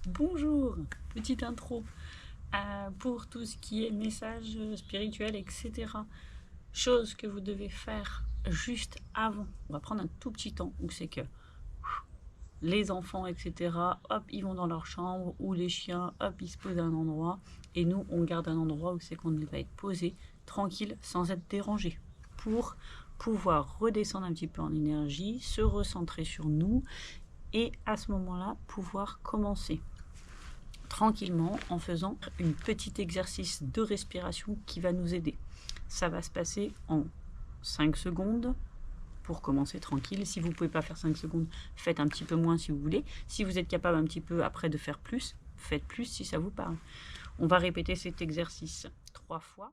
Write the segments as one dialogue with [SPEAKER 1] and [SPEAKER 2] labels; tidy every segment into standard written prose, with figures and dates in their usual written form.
[SPEAKER 1] Bonjour, petite intro pour tout ce qui est message spirituel, etc. Chose que vous devez faire juste avant. On va prendre un tout petit temps où c'est que les enfants, etc., hop, ils vont dans leur chambre, ou les chiens, hop, ils se posent à un endroit, et nous, on garde un endroit où c'est qu'on va être posé, tranquille, sans être dérangé, pour pouvoir redescendre un petit peu en énergie, se recentrer sur nous, et à ce moment-là, pouvoir commencer tranquillement en faisant un petit exercice de respiration qui va nous aider. Ça va se passer en 5 secondes pour commencer tranquille. Si vous ne pouvez pas faire 5 secondes, faites un petit peu moins si vous voulez. Si vous êtes capable un petit peu après de faire plus, faites plus si ça vous parle. On va répéter cet exercice 3 fois.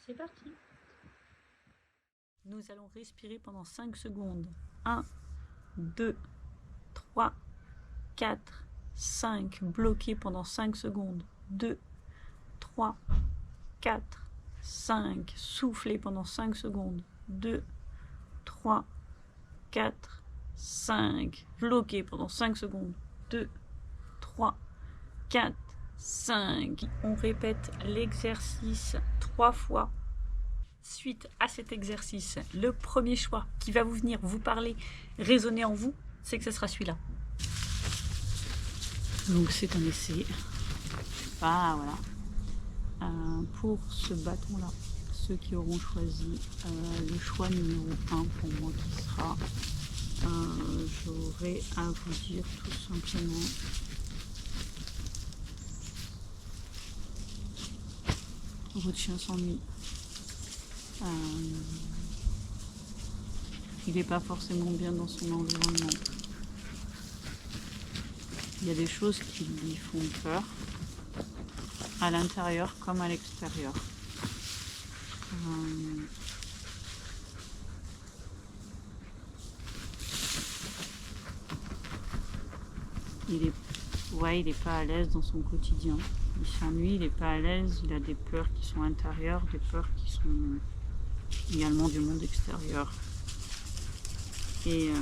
[SPEAKER 1] C'est parti. Nous allons respirer pendant 5 secondes. 1, 2, 3, 4, 5. Bloqué pendant 5 secondes. 2, 3, 4, 5. Soufflez pendant 5 secondes. 2, 3, 4, 5. Bloquez pendant 5 secondes. 2, 3, 4, 5. On répète l'exercice 3 fois. Suite à cet exercice, le premier choix qui va vous venir vous parler, résonner en vous, c'est que ce sera celui-là. Donc c'est un essai. Ah voilà. Pour ce bâton-là, ceux qui auront choisi le choix numéro 1 pour moi qui sera, j'aurai à vous dire tout simplement votre chien s'ennuie. Il n'est pas forcément bien dans son environnement. Il y a des choses qui lui font peur, à l'intérieur comme à l'extérieur. Il est pas à l'aise dans son quotidien. Il s'ennuie, il n'est pas à l'aise, il a des peurs qui sont intérieures, des peurs qui sont également du monde extérieur. Et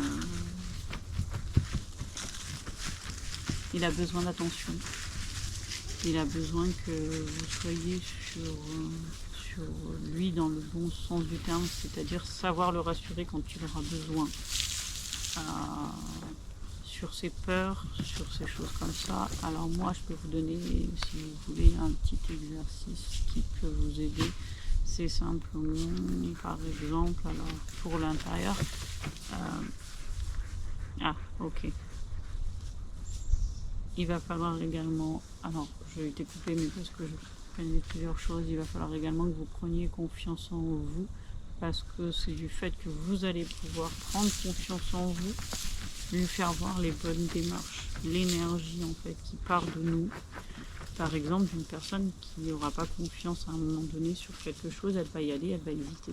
[SPEAKER 1] il a besoin d'attention. Il a besoin que vous soyez sur lui dans le bon sens du terme, c'est-à-dire savoir le rassurer quand il aura besoin. Sur ses peurs, sur ces choses comme ça. Alors moi, je peux vous donner, si vous voulez, un petit exercice qui peut vous aider. C'est simplement, par exemple, alors pour l'intérieur. Ok. Il va falloir également, alors je vais découper, mais parce que je connais plusieurs choses, il va falloir également que vous preniez confiance en vous, parce que c'est du fait que vous allez pouvoir prendre confiance en vous, lui faire voir les bonnes démarches, l'énergie en fait qui part de nous. Par exemple, une personne qui n'aura pas confiance à un moment donné sur quelque chose, elle va y aller, elle va hésiter.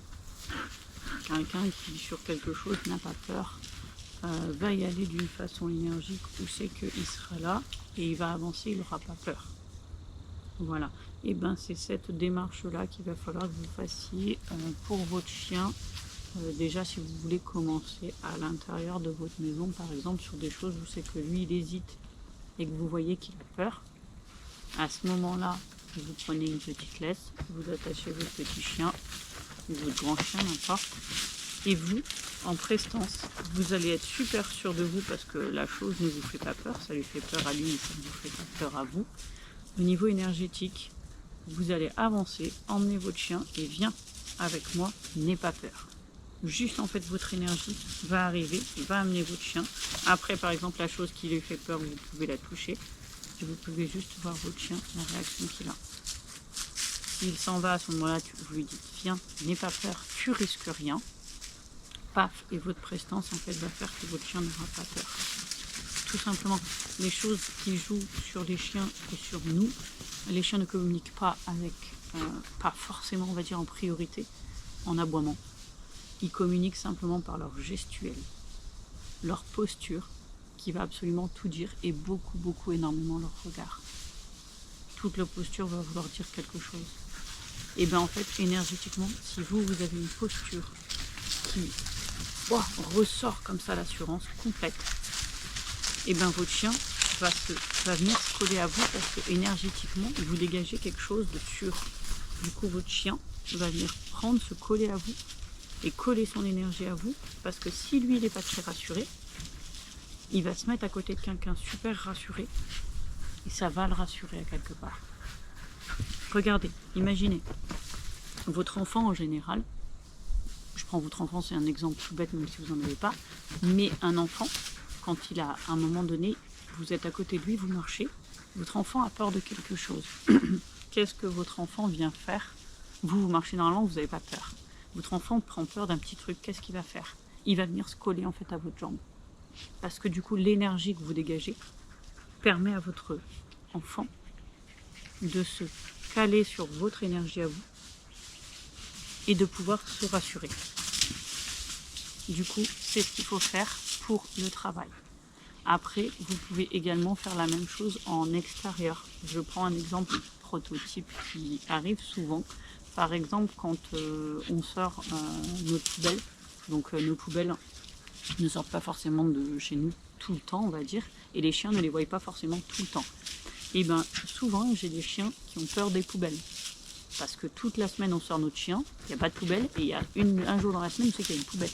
[SPEAKER 1] Quelqu'un qui sur quelque chose n'a pas peur, va y aller d'une façon énergique où c'est qu'il sera là et il va avancer, il n'aura pas peur. Voilà. Et ben c'est cette démarche-là qu'il va falloir que vous fassiez pour votre chien. Déjà, si vous voulez commencer à l'intérieur de votre maison, par exemple, sur des choses où c'est que lui, il hésite et que vous voyez qu'il a peur, à ce moment-là, vous prenez une petite laisse, vous attachez votre petit chien, ou votre grand chien, n'importe, et vous, en prestance, vous allez être super sûr de vous parce que la chose ne vous fait pas peur, ça lui fait peur à lui, mais ça ne vous fait pas peur à vous. Au niveau énergétique, vous allez avancer, emmener votre chien et viens avec moi, n'aie pas peur. Juste en fait votre énergie va arriver, va amener votre chien. Après par exemple la chose qui lui fait peur, vous pouvez la toucher et vous pouvez juste voir votre chien, la réaction qu'il a. S'il s'en va à ce moment-là, vous lui dites viens, n'aie pas peur, tu risques rien. Paf, et votre prestance en fait va faire que votre chien n'aura pas peur. Tout simplement, les choses qui jouent sur les chiens et sur nous, les chiens ne communiquent pas avec, pas forcément on va dire en priorité, en aboiement. Ils communiquent simplement par leur gestuelle, leur posture, qui va absolument tout dire, et beaucoup, énormément leur regard. Toute leur posture va vouloir dire quelque chose. Et bien en fait, énergétiquement, si vous avez une posture qui ressort comme ça l'assurance complète, et bien votre chien, va venir se coller à vous parce que énergétiquement, vous dégagez quelque chose de sûr. Du coup, votre chien va venir prendre, se coller à vous et coller son énergie à vous parce que si lui, il n'est pas très rassuré, il va se mettre à côté de quelqu'un super rassuré et ça va le rassurer à quelque part. Regardez, imaginez, votre enfant en général, je prends votre enfant, c'est un exemple tout bête même si vous n'en avez pas, mais un enfant, quand il a à un moment donné, vous êtes à côté de lui, vous marchez, votre enfant a peur de quelque chose. Qu'est-ce que votre enfant vient faire? Vous marchez normalement, vous n'avez pas peur. Votre enfant prend peur d'un petit truc, qu'est-ce qu'il va faire? Il va venir se coller en fait à votre jambe. Parce que du coup, l'énergie que vous dégagez permet à votre enfant de se caler sur votre énergie à vous et de pouvoir se rassurer. Du coup, c'est ce qu'il faut faire pour le travail. Après, vous pouvez également faire la même chose en extérieur. Je prends un exemple prototype qui arrive souvent. Par exemple, quand on sort nos poubelles, donc nos poubelles ne sortent pas forcément de chez nous tout le temps, on va dire, et les chiens ne les voient pas forcément tout le temps. Et bien, souvent, j'ai des chiens qui ont peur des poubelles. Parce que toute la semaine, on sort notre chien, il n'y a pas de poubelle, et il y a un jour dans la semaine, on sait qu'il y a une poubelle.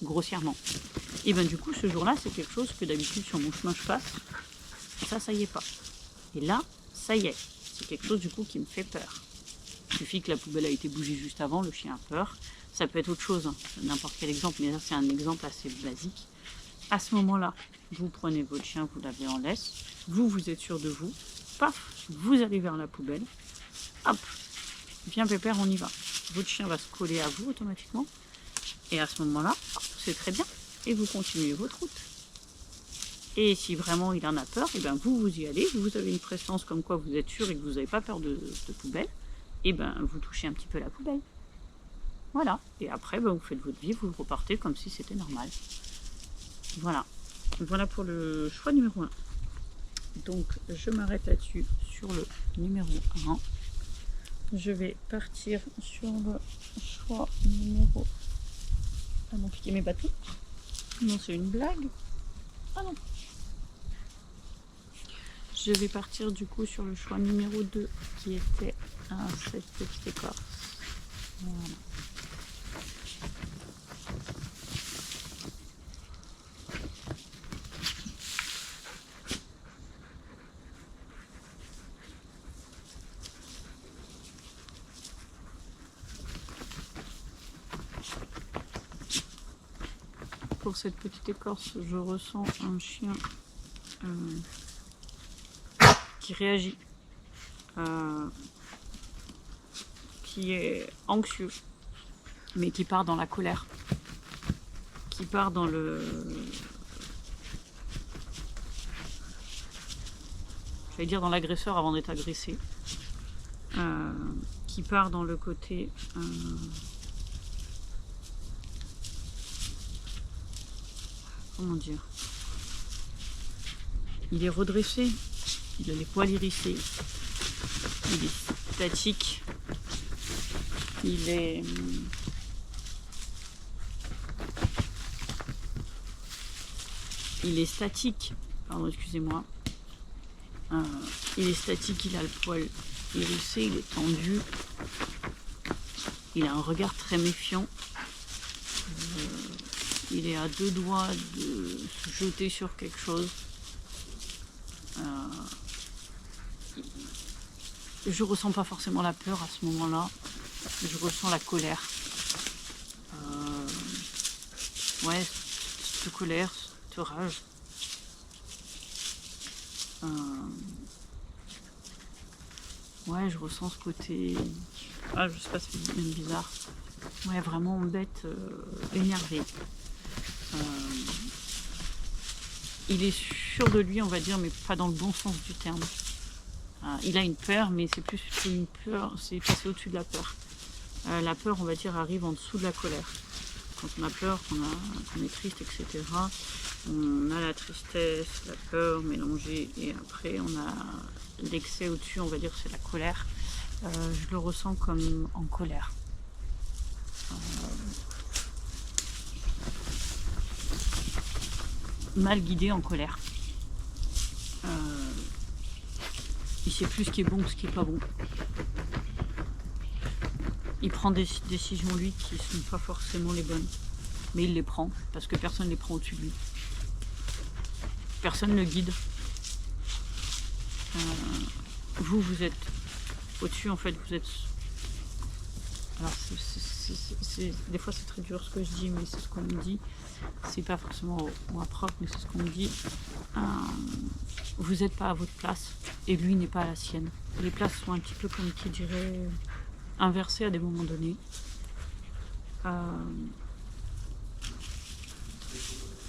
[SPEAKER 1] Grossièrement. Et bien du coup, ce jour-là, c'est quelque chose que d'habitude sur mon chemin je passe, ça y est pas. Et là, ça y est, c'est quelque chose du coup qui me fait peur. Il suffit que la poubelle a été bougée juste avant, le chien a peur. Ça peut être autre chose, hein, n'importe quel exemple, mais là c'est un exemple assez basique. À ce moment-là, vous prenez votre chien, vous l'avez en laisse, vous êtes sûr de vous, paf, vous allez vers la poubelle, hop, viens pépère, on y va. Votre chien va se coller à vous automatiquement, et à ce moment-là, c'est très bien, et vous continuez votre route. Et si vraiment il en a peur, et bien vous y allez, vous avez une prestance comme quoi vous êtes sûr et que vous n'avez pas peur de poubelle, et bien vous touchez un petit peu la poubelle. Voilà, et après ben, vous faites votre vie, vous repartez comme si c'était normal. Voilà, voilà pour le choix numéro 1. Donc je m'arrête là-dessus sur le numéro 1. Je vais partir sur le choix numéro... Ah non, piquer mes bâtons. Non, c'est une blague. Ah non. Je vais partir du coup sur le choix numéro 2 qui était cette petite écorce. Voilà. Pour cette petite écorce, je ressens un chien qui réagit, qui est anxieux, mais qui part dans la colère, qui part dans le... j'allais dire dans l'agresseur avant d'être agressé, qui part dans le côté... comment dire, il est redressé, il a les poils hérissés, il est statique, il est statique, pardon, excusez-moi, il est statique, il a le poil hérissé, il est tendu, il a un regard très méfiant. Il est à 2 doigts de se jeter sur quelque chose. Je ressens pas forcément la peur à ce moment-là. Je ressens la colère. Ouais, cette colère, cette rage. Ouais, je ressens ce côté... Ah, je sais pas, c'est même bizarre. Ouais, vraiment bête, énervé. Il est sûr de lui, on va dire, mais pas dans le bon sens du terme. Il a une peur, mais c'est plus une peur, c'est passé au-dessus de la peur. La peur, on va dire, arrive en dessous de la colère. Quand on a peur, qu'on est triste, etc., on a la tristesse, la peur mélangée, et après on a l'excès au-dessus, on va dire, c'est la colère. Je le ressens comme en colère. Mal guidé en colère. sait plus ce qui est bon que ce qui est pas bon. Il prend des décisions, lui, qui ne sont pas forcément les bonnes. Mais il les prend, parce que personne ne les prend au-dessus de lui. Personne ne le guide. Vous êtes au-dessus, en fait, vous êtes... Alors, des fois, c'est très dur ce que je dis, mais c'est ce qu'on me dit. C'est pas forcément moi prof, mais c'est ce qu'on me dit. Vous n'êtes pas à votre place, et lui n'est pas à la sienne. Les places sont un petit peu, comme qui dirait, inversées à des moments donnés.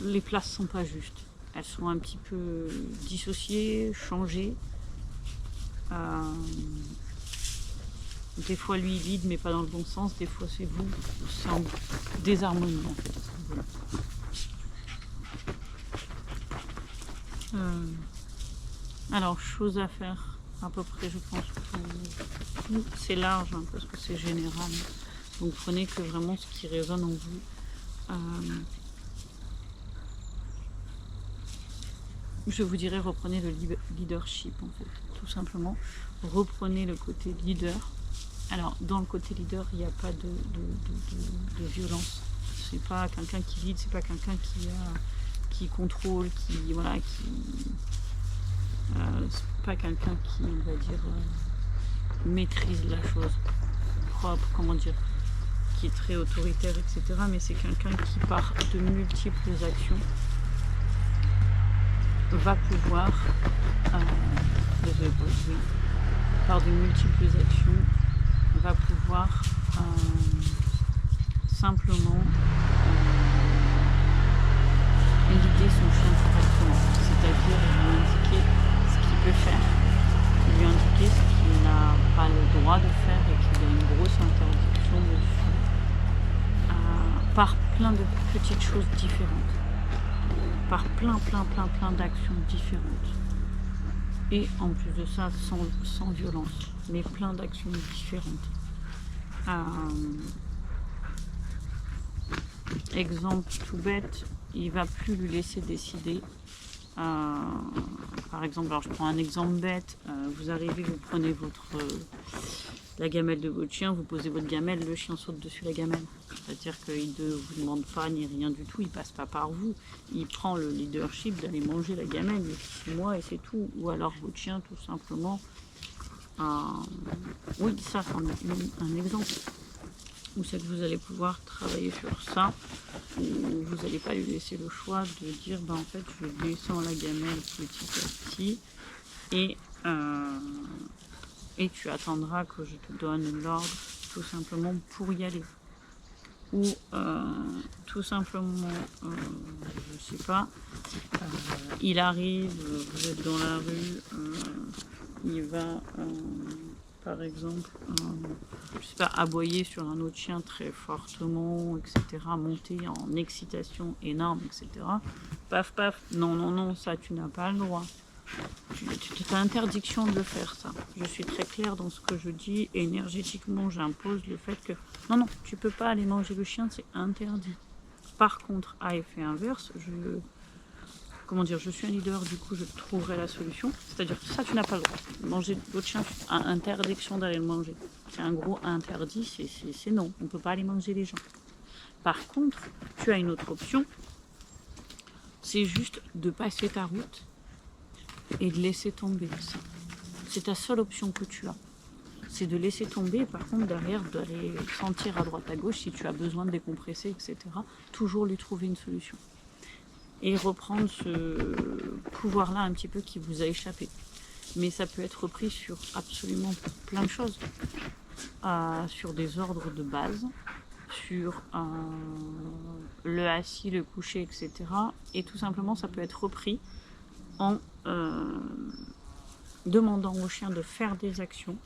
[SPEAKER 1] Les places sont pas justes. Elles sont un petit peu dissociées, changées. Des fois lui il lead mais pas dans le bon sens, des fois c'est vous, c'est en désharmonie en fait. Alors chose à faire à peu près je pense pour... c'est large hein, parce que c'est général. Donc prenez que vraiment ce qui résonne en vous. Je vous dirais reprenez le leadership en fait, tout simplement. Reprenez le côté leader. Alors dans le côté leader, il n'y a pas de violence. C'est pas quelqu'un qui lead, c'est pas quelqu'un qui contrôle, c'est pas quelqu'un qui, on va dire, maîtrise la chose, propre, comment dire, qui est très autoritaire, etc. Mais c'est quelqu'un qui part de multiples actions va pouvoir par de multiples actions va pouvoir simplement guider son chien correctement, c'est-à-dire lui indiquer ce qu'il peut faire, lui indiquer ce qu'il n'a pas le droit de faire et qu'il a une grosse interdiction dessus, par plein de petites choses différentes, par plein d'actions différentes. Et en plus de ça, sans violence, mais plein d'actions différentes. Exemple tout bête, il va plus lui laisser décider. Par exemple, alors je prends un exemple bête, vous arrivez, vous prenez la gamelle de votre chien, vous posez votre gamelle, le chien saute dessus la gamelle. C'est-à-dire qu'il ne vous demande pas ni rien du tout, il passe pas par vous. Il prend le leadership d'aller manger la gamelle, il fait 6 mois et c'est tout. Ou alors votre chien tout simplement... oui, ça c'est un exemple. Où c'est que vous allez pouvoir travailler sur ça. Où vous n'allez pas lui laisser le choix de dire, en fait je descends la gamelle petit à petit et tu attendras que je te donne l'ordre tout simplement pour y aller. Ou tout simplement, je sais pas, il arrive, vous êtes dans la rue, il va par exemple, je sais pas, aboyer sur un autre chien très fortement, etc., monter en excitation énorme, etc. Paf, paf, non, ça tu n'as pas le droit. Tu as interdiction de faire ça. Je suis très claire dans ce que je dis. Et énergétiquement, j'impose le fait que non, tu peux pas aller manger le chien, c'est interdit. Par contre, à effet inverse, je suis un leader, du coup, je trouverai la solution. C'est-à-dire que ça, tu n'as pas le droit. Manger votre chien, tu as interdiction d'aller le manger. C'est un gros interdit, c'est non. On ne peut pas aller manger les gens. Par contre, tu as une autre option. C'est juste de passer ta route et de laisser tomber ça. C'est ta seule option que tu as. C'est de laisser tomber et par contre derrière d'aller sentir à droite à gauche si tu as besoin de décompresser, etc. Toujours lui trouver une solution. Et reprendre ce pouvoir-là un petit peu qui vous a échappé. Mais ça peut être repris sur absolument plein de choses. Sur des ordres de base, sur le assis, le coucher, etc. Et tout simplement ça peut être repris en demandant au chien de faire des actions,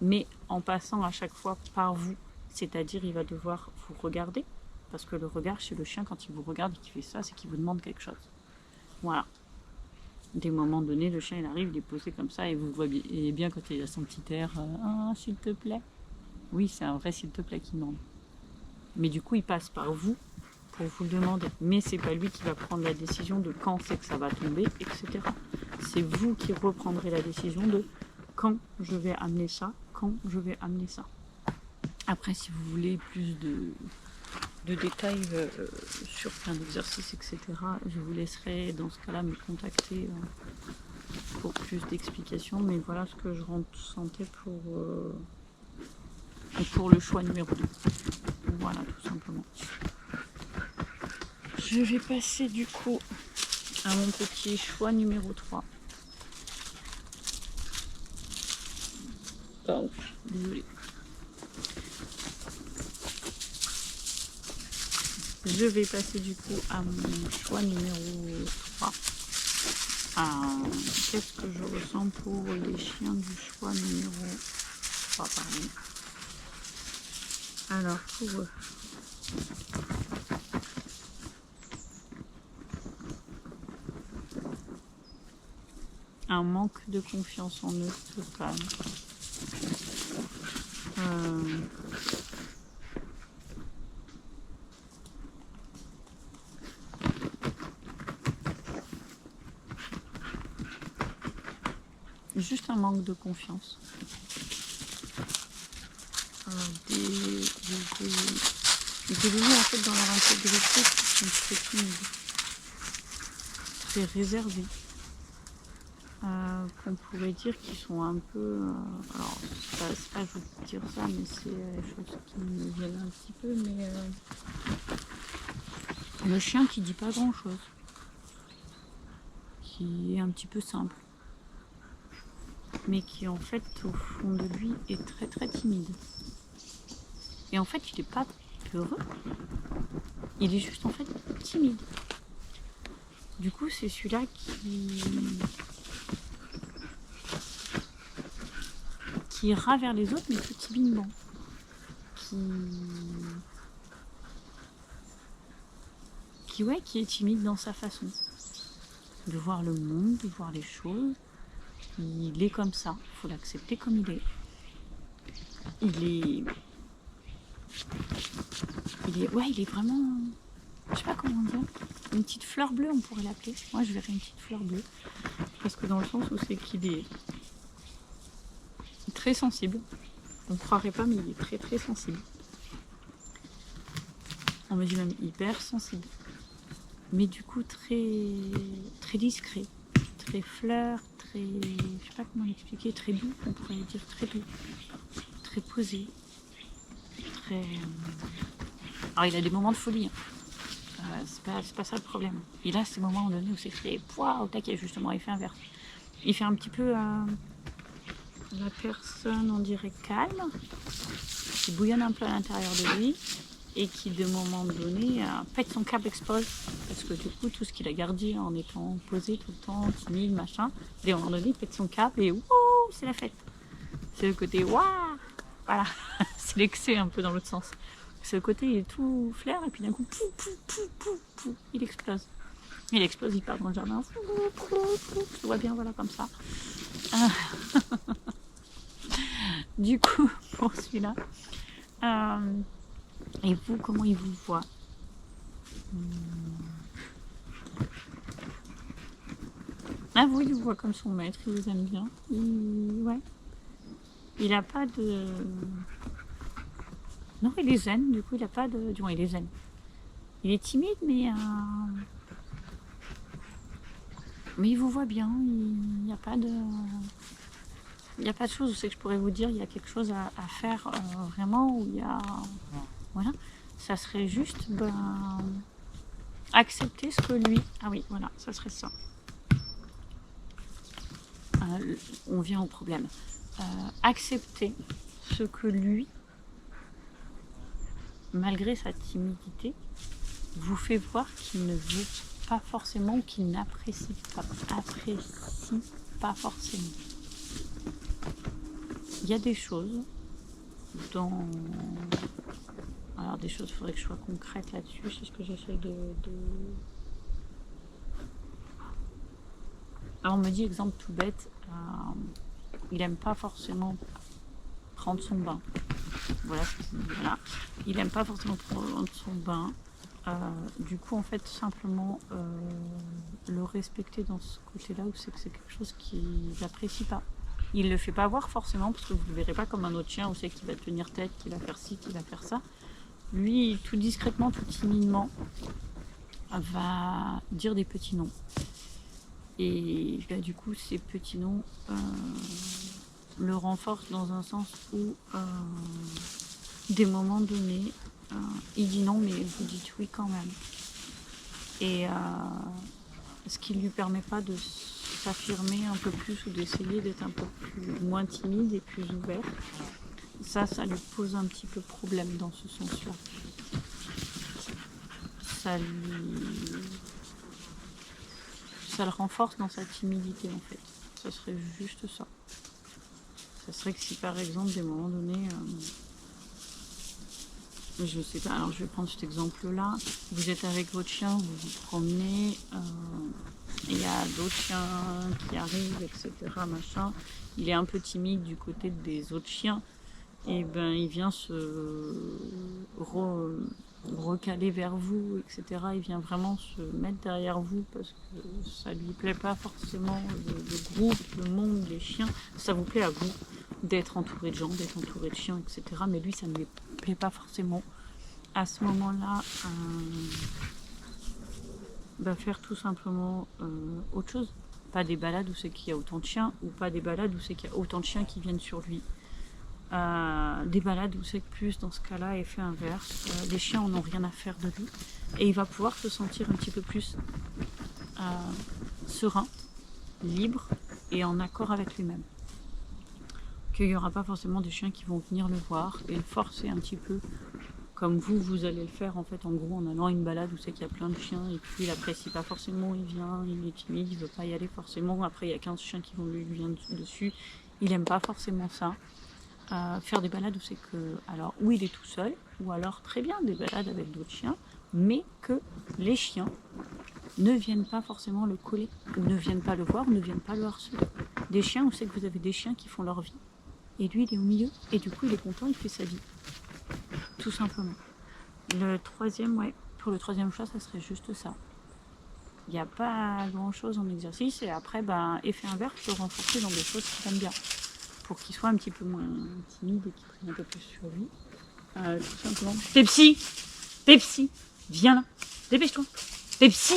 [SPEAKER 1] mais en passant à chaque fois par vous. C'est-à-dire, il va devoir vous regarder, parce que le regard chez le chien, quand il vous regarde et qu'il fait ça, c'est qu'il vous demande quelque chose. Voilà. Des moments donnés, le chien, il arrive, il est posé comme ça, et vous voyez bien quand il a son petit air « s'il te plaît ». Oui, c'est un vrai « s'il te plaît » qui demande. Mais du coup, il passe par vous pour vous le demander. Mais c'est pas lui qui va prendre la décision de quand c'est que ça va tomber, etc. c'est vous qui reprendrez la décision de quand je vais amener ça, quand je vais amener ça. Après, si vous voulez plus de détails sur plein d'exercices, etc., je vous laisserai dans ce cas-là me contacter pour plus d'explications. Mais voilà ce que je ressentais pour le choix numéro 2. Voilà, tout simplement. Je vais passer du coup à mon petit choix numéro 3. Pardon, désolé. Je vais passer du coup à mon choix numéro 3. Qu'est-ce que je ressens pour les chiens du choix numéro 3, pardon. Alors, pour eux. Un manque de confiance en eux total. Juste un manque de confiance. Des loulous en fait dans leur intégrité qui sont très timides, très réservés. Qu'on pourrait dire qu'ils sont un peu... alors, c'est pas je veux dire ça, mais c'est les choses qui me viennent un petit peu, mais le chien qui dit pas grand-chose, qui est un petit peu simple, mais qui en fait, au fond de lui, est très très timide. Et en fait, il n'est pas peureux, il est juste en fait timide. Du coup, c'est celui-là qui ira vers les autres, mais tout timidement. Qui est timide dans sa façon de voir le monde, de voir les choses. Il est comme ça, il faut l'accepter comme il est. Il est vraiment, je sais pas comment dire, une petite fleur bleue, on pourrait l'appeler. Moi, je verrais une petite fleur bleue, parce que dans le sens où c'est qu'il est très sensible. On ne croirait pas, mais il est très très sensible. On me dit même hyper sensible. Mais du coup très très discret, très fleur, très, je sais pas comment l'expliquer, très doux, on pourrait dire très doux, très posé, très... Alors il a des moments de folie, hein. C'est pas ça le problème. Il a ces moments donnés où c'est fait au taquet, justement, il fait inverse. Il fait un petit peu la personne, on dirait calme, qui bouillonne un peu à l'intérieur de lui, et qui de moment donné pète son câble, explose, parce que du coup tout ce qu'il a gardé en étant posé tout le temps, timide, machin, et à un moment donné il pète son câble et wouh, c'est la fête. C'est le côté waouh, voilà, c'est l'excès un peu dans l'autre sens. C'est le côté il est tout flair et puis d'un coup il explose. Il explose, il part dans le jardin, je vois bien, voilà, comme ça. Du coup pour celui-là, et vous, comment il vous voit? Ah oui, il vous voit comme son maître, il vous aime bien. Il a pas de... Non, il est zen, du coup il a pas de... Du moins, il est zen. Il est timide, mais il vous voit bien, il n'y a pas de... Il n'y a pas de chose où c'est que je pourrais vous dire il y a quelque chose à faire vraiment, où il y a... Voilà, ça serait juste accepter ce que lui... Ah oui, voilà, ça serait ça. On vient au problème. Accepter ce que lui, malgré sa timidité, vous fait voir qu'il ne veut pas forcément, ou qu'il n'apprécie pas forcément. Il y a des choses dans... Alors des choses, il faudrait que je sois concrète là-dessus, c'est ce que j'essaie de... Alors on me dit, exemple tout bête, il aime pas forcément prendre son bain. Voilà. Il aime pas forcément prendre son bain. Du coup, en fait, simplement le respecter dans ce côté-là, où c'est que c'est quelque chose qu'il n'apprécie pas. Il ne le fait pas voir forcément, parce que vous ne le verrez pas comme un autre chien, où c'est qu'il va tenir tête, qu'il va faire ci, qu'il va faire ça. Lui, tout discrètement, tout timidement, va dire des petits noms. Et bah, du coup, ces petits noms le renforcent dans un sens où, des moments donnés, il dit non, mais vous dites oui quand même. Et ce qui ne lui permet pas de s'affirmer un peu plus ou d'essayer d'être un peu moins timide et plus ouvert. Ça lui pose un petit peu problème dans ce sens-là. Ça le renforce dans sa timidité en fait. Ça serait juste ça. Ça serait que si par exemple, des moments donnés, je sais pas, alors je vais prendre cet exemple-là, vous êtes avec votre chien, vous vous promenez, il y a d'autres chiens qui arrivent, etc. Machin. Il est un peu timide du côté des autres chiens, et ben il vient se recaler vers vous, etc. Il vient vraiment se mettre derrière vous parce que ça lui plaît pas forcément, le groupe, le monde, les chiens. Ça vous plaît à vous d'être entouré de gens, d'être entouré de chiens, etc. Mais lui, ça ne lui plaît pas forcément. À ce moment-là, faire tout simplement autre chose. Pas des balades où c'est qu'il y a autant de chiens, ou pas des balades où c'est qu'il y a autant de chiens qui viennent sur lui. Des balades où c'est que plus dans ce cas-là effet inverse, les chiens n'ont rien à faire de lui et il va pouvoir se sentir un petit peu plus serein, libre et en accord avec lui-même. Qu'il n'y aura pas forcément des chiens qui vont venir le voir et le forcer un petit peu comme vous allez le faire en fait, en gros en allant à une balade où c'est qu'il y a plein de chiens et puis il n'apprécie pas forcément, il vient, il est timide, il veut pas y aller forcément, après il y a 15 chiens qui vont lui venir dessus, il aime pas forcément ça. Faire des balades où c'est que, alors où il est tout seul, ou alors très bien des balades avec d'autres chiens, mais que les chiens ne viennent pas forcément le coller, ou ne viennent pas le voir, ou ne viennent pas le harceler. Des chiens où c'est que vous avez des chiens qui font leur vie, et lui il est au milieu, et du coup il est content, il fait sa vie. Tout simplement. Le troisième, pour le troisième choix, ça serait juste ça. Il n'y a pas grand chose en exercice, et après, effet inverse, je peux renforcer dans des choses qu'il aime bien. Pour qu'il soit un petit peu moins timide et qu'il prenne un peu plus sur lui. Tout simplement. Pepsi, viens là, dépêche-toi. Pepsi,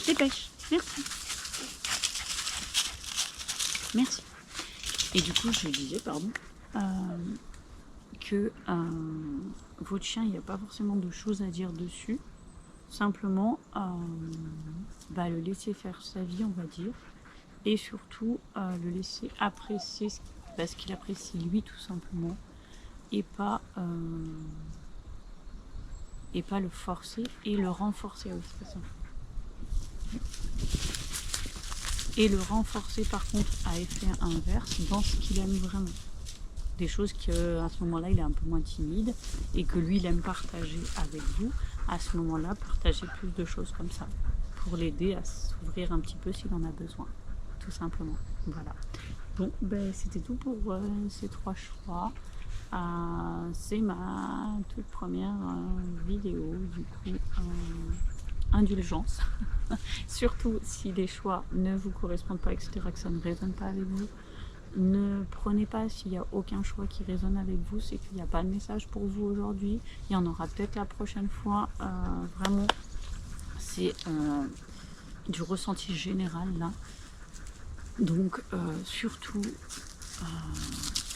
[SPEAKER 1] dépêche, merci. Et du coup, je disais, que votre chien, il n'y a pas forcément de choses à dire dessus. Simplement, le laisser faire sa vie, on va dire. Et surtout, le laisser apprécier ce qu'il apprécie lui tout simplement et pas le forcer et le renforcer aussi. Et le renforcer par contre à effet inverse dans ce qu'il aime vraiment. Des choses qu'à ce moment-là il est un peu moins timide et que lui il aime partager avec vous. À ce moment-là, partagez plus de choses comme ça pour l'aider à s'ouvrir un petit peu s'il en a besoin. Tout simplement. Voilà. Bon, c'était tout pour ces 3 choix. C'est ma toute première vidéo, du coup, indulgence. Surtout si les choix ne vous correspondent pas, etc., que ça ne résonne pas avec vous. Ne prenez pas s'il n'y a aucun choix qui résonne avec vous, c'est qu'il n'y a pas de message pour vous aujourd'hui. Il y en aura peut-être la prochaine fois. Vraiment, c'est du ressenti général là. Donc surtout,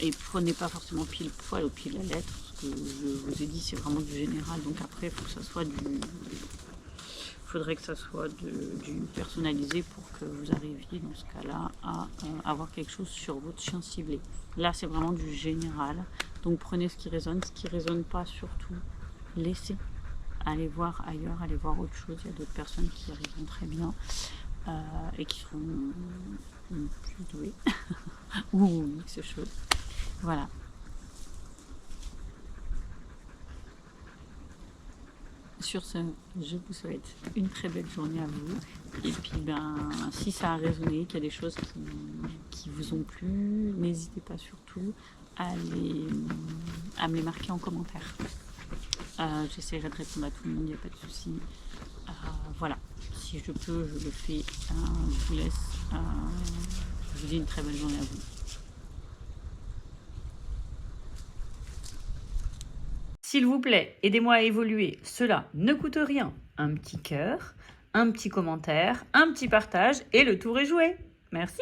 [SPEAKER 1] et prenez pas forcément pile poil ou pile la lettre, ce que je vous ai dit c'est vraiment du général, donc après il faut que ça soit faudrait que ça soit du personnalisé pour que vous arriviez dans ce cas-là à avoir quelque chose sur votre chien ciblé. Là c'est vraiment du général, donc prenez ce qui résonne pas surtout, laissez. Allez voir ailleurs, allez voir autre chose, il y a d'autres personnes qui arriveront très bien et qui seront plus douées ou mix chose. Voilà. Sur ce, je vous souhaite une très belle journée à vous. Et puis, si ça a résonné, qu'il y a des choses qui vous ont plu, n'hésitez pas surtout à me les marquer en commentaire. J'essaierai de répondre à tout le monde, il n'y a pas de souci. Voilà, si je peux, je le fais. Je vous laisse. Je vous dis une très bonne journée à vous. S'il vous plaît, aidez-moi à évoluer. Cela ne coûte rien. Un petit cœur, un petit commentaire, un petit partage et le tour est joué. Merci.